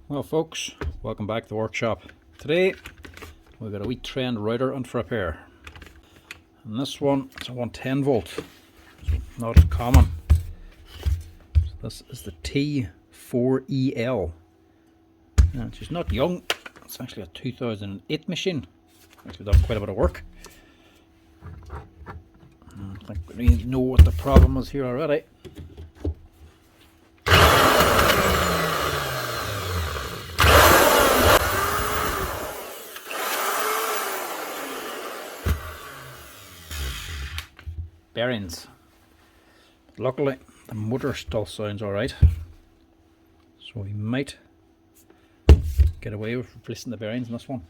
Well folks, welcome back to the workshop. Today we've got a wee Trend router on for repair. And this one is a 110 volt, so not as common. So this is the T4EL. Now she's not young, it's actually a 2008 machine. Actually done quite a bit of work. I think we really know what the problem is here already. Bearings. But luckily the motor still sounds alright, so we might get away with replacing the bearings in this one.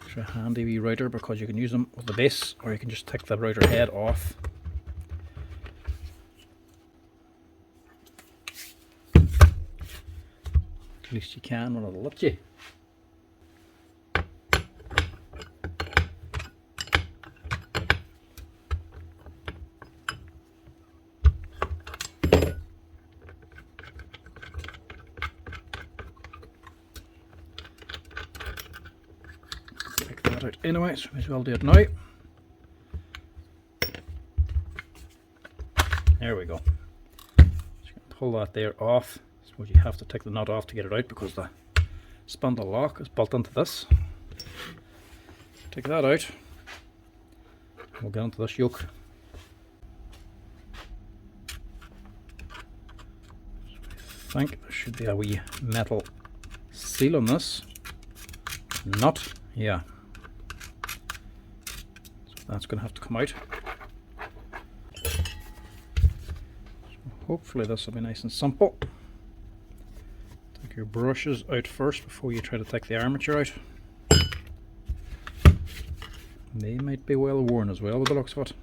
It's a handy wee router because you can use them with the base, or you can just take the router head off. At least you can when it'll let you. Take that out anyway, so may as well do it now. There we go. Just gonna pull that there off. I suppose you have to take the nut off to get it out because the spindle lock is built into this. Take that out. We'll get into this yoke. I think there should be a wee metal seal on this. Nut, yeah. So that's going to have to come out. So hopefully this will be nice and simple. Take your brushes out first before you try to take the armature out. They might be well worn as well with the looks of it.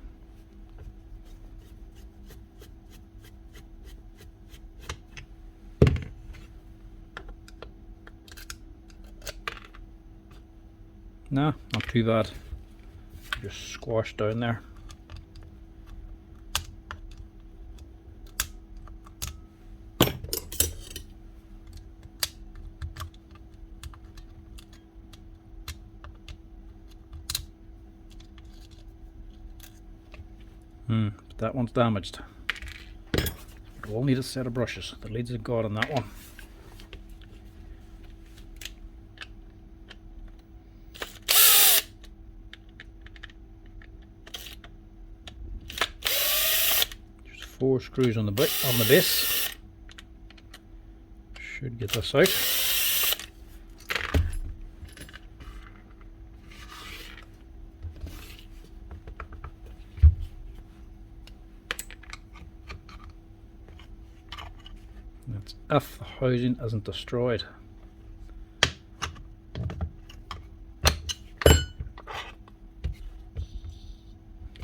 Nah, not too bad. Just squashed down there. But that one's damaged. We'll need a set of brushes. The leads have got on that one. Just 4 screws on the base. Should get this out. That's if the housing isn't destroyed.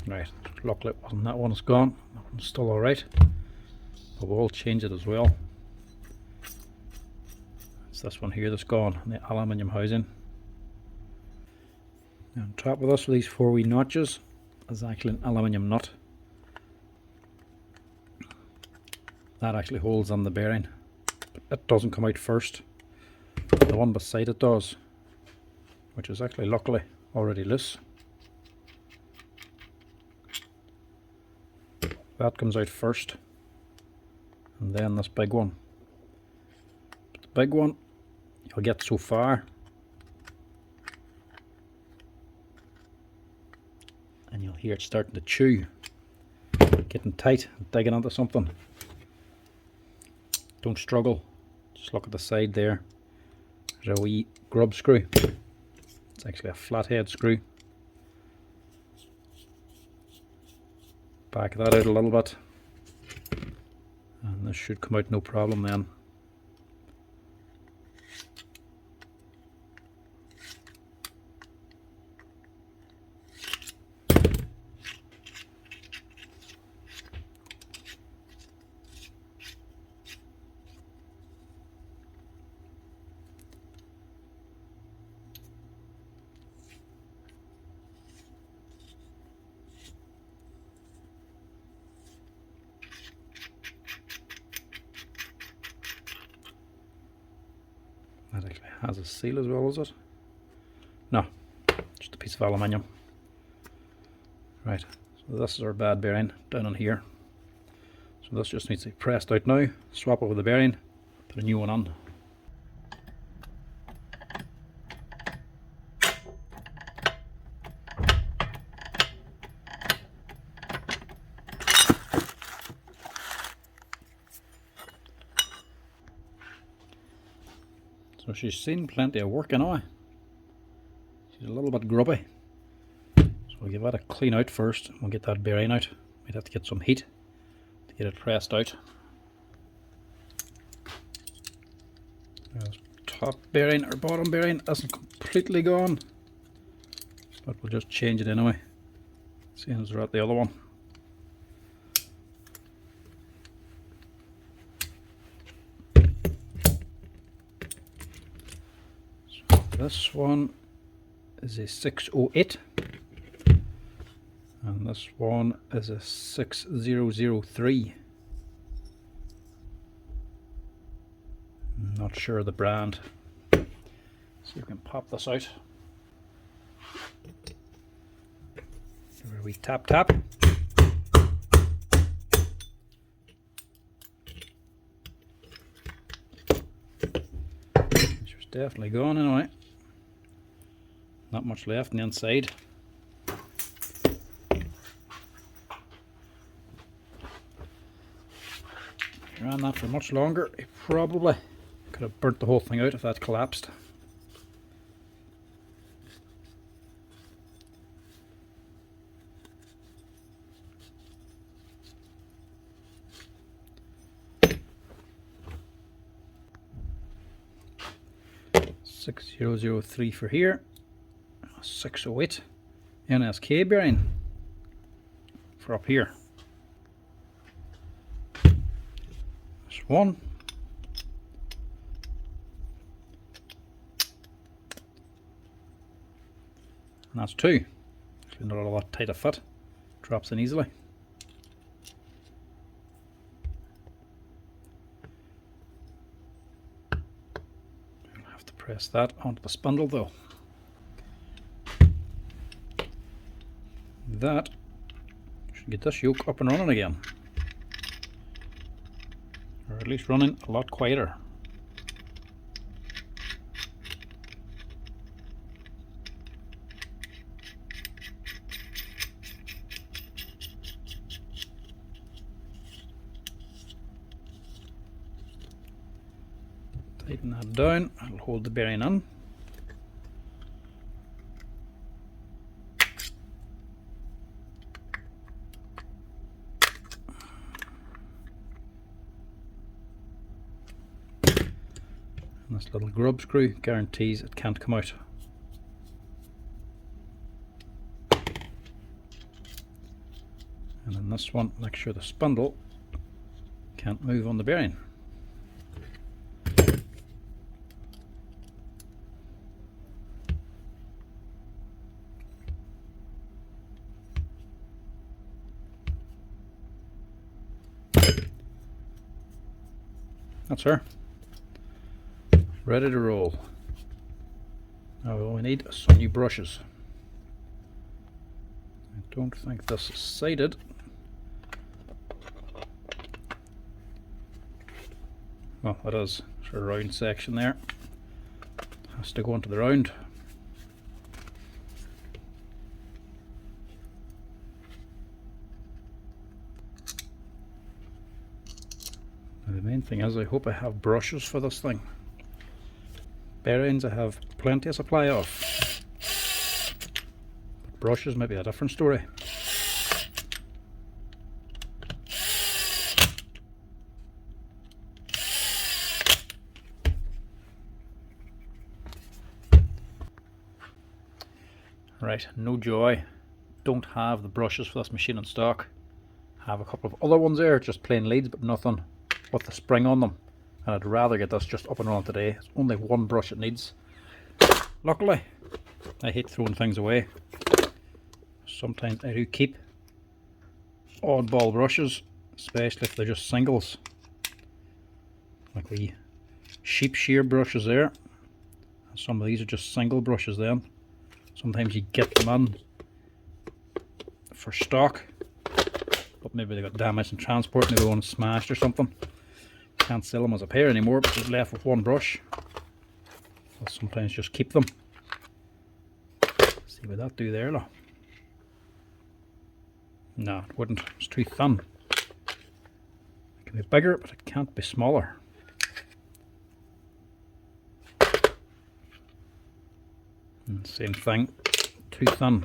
Right, luckily it wasn't that one, it's gone. That one's still alright. But we'll change it as well. It's this one here that's gone, the aluminium housing. Now on top of this, with these 4 wee notches, is actually an aluminium nut. That actually holds on the bearing, but it doesn't come out first. The one beside it does, which is actually luckily already loose. That comes out first, and then this big one. But the big one, you'll get so far, and you'll hear it starting to chew, getting tight, digging onto something. Don't struggle, just look at the side there. There's a wee grub screw. It's actually a flathead screw. Back that out a little bit, and this should come out no problem then. has a seal as well, is it? No, just a piece of aluminium. Right, so this is our bad bearing down on here. So this just needs to be pressed out now, swap over the bearing, put a new one on. So she's seen plenty of work anyway. She's a little bit grubby. So we'll give that a clean out first. We'll get that bearing out. Might have to get some heat to get it pressed out. Top bearing or bottom bearing isn't completely gone, but we'll just change it anyway, seeing as we're at the other one. So this one is a 608 and this one is a 6003. Not sure of the brand. So you can pop this out. Give it a wee tap tap. She's definitely gone anyway. Not much left on the inside. If you ran that for much longer, you probably could have burnt the whole thing out if that collapsed. $6003 for here. 608 NSK bearing for up here. There's one. And that's two. Actually not a lot tight of fit. Drops in easily. I'll have to press that onto the spindle though. That should get this yoke up and running again. Or at least running a lot quieter. Tighten that down, that'll hold the bearing in. And this little grub screw guarantees it can't come out. And then this one, make sure the spindle can't move on the bearing. That's her. Ready to roll. Now all we need is some new brushes. I don't think this is sighted. Well, it is. There's a round section there. Has to go into the round. Now the main thing is I hope I have brushes for this thing. Bearings I have plenty of supply of. But brushes might be a different story. Right, no joy. Don't have the brushes for this machine in stock. I have a couple of other ones there, just plain leads, but nothing with the spring on them. And I'd rather get this just up and running today. It's only one brush it needs. Luckily, I hate throwing things away. Sometimes I do keep oddball brushes, especially if they're just singles. Like the sheep shear brushes there. Some of these are just single brushes then. Sometimes you get them in for stock, but maybe they got damaged in transport, maybe one smashed or something. Can't sell them as a pair anymore, but they're left with one brush. I'll sometimes just keep them. See what that do there, look. No, it wouldn't. It's too thin. It can be bigger, but it can't be smaller. And same thing, too thin.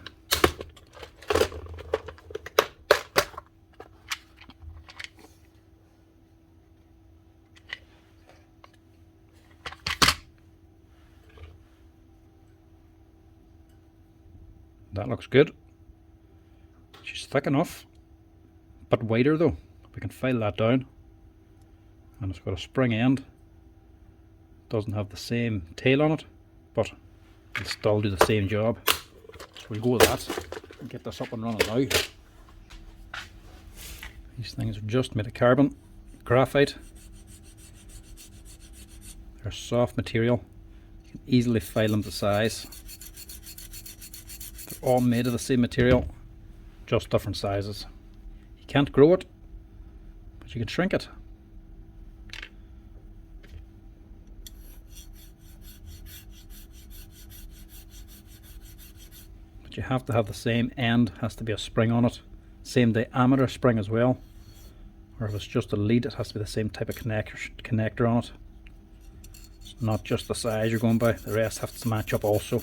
That looks good. She's thick enough, but wider though. We can file that down. And it's got a spring end. Doesn't have the same tail on it, but it'll still do the same job. So we'll go with that and get this up and running now. These things are just made of carbon, graphite. They're soft material. You can easily file them to size. They're all made of the same material, just different sizes. You can't grow it, but you can shrink it. But you have to have the same end, has to be a spring on it, same diameter spring as well. Or if it's just a lead, it has to be the same type of connector on it. It's not just the size you're going by, the rest have to match up also.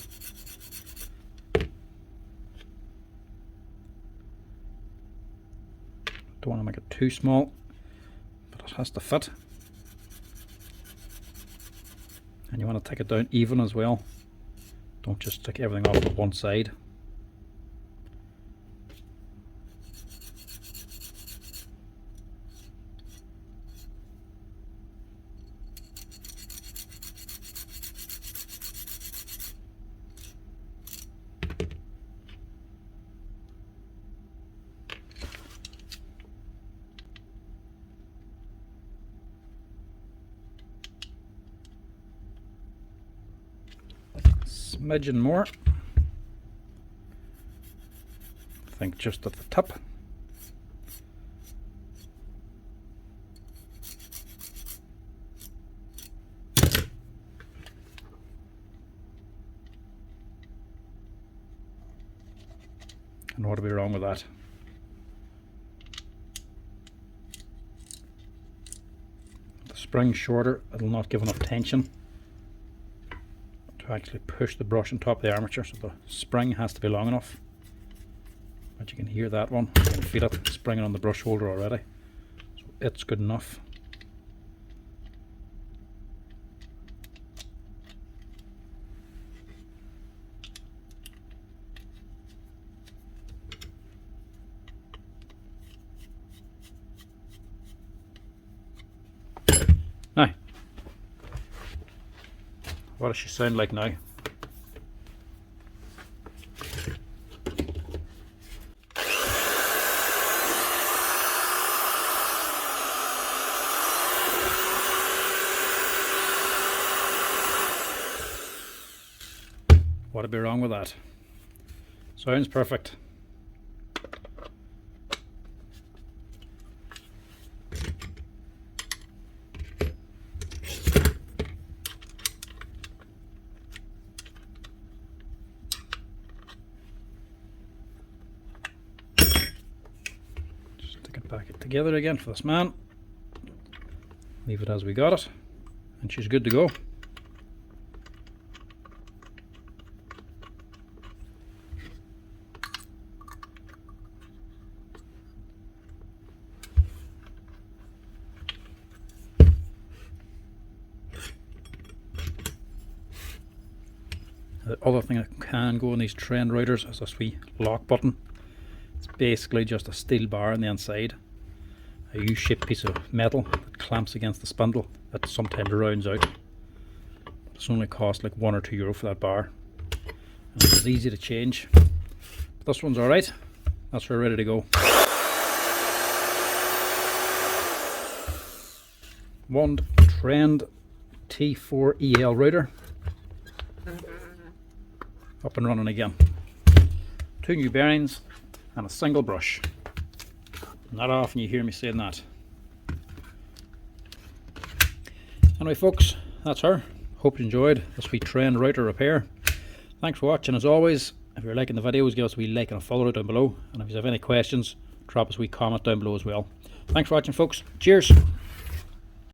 Don't want to make it too small, but it has to fit. And you want to take it down even as well. Don't just stick everything off to one side. Smidgen more. I think just at the tip. And what would be wrong with that? If the spring's shorter, it'll not give enough tension to actually push the brush on top of the armature, so the spring has to be long enough. But you can hear that one, you can feel it springing on the brush holder already, so it's good enough. Now, what does she sound like now? What'd be wrong with that? Sounds perfect. Back it together again for this man. Leave it as we got it, and she's good to go. The other thing that can go in these Trend routers is this wee lock button. It's basically just a steel bar on the inside, a U-shaped piece of metal that clamps against the spindle that sometimes rounds out. It's only cost like €1 or €2 for that bar, and it's easy to change. But this one's alright, that's her ready to go. One Trend T4EL router. up and running again. 2 new bearings and a single brush. Not often you hear me saying that. Anyway folks, that's her. Hope you enjoyed this wee Trend router repair. Thanks for watching as always. If you're liking the videos, give us a wee like and a follow down below. And if you have any questions, drop us a wee comment down below as well. Thanks for watching folks. Cheers.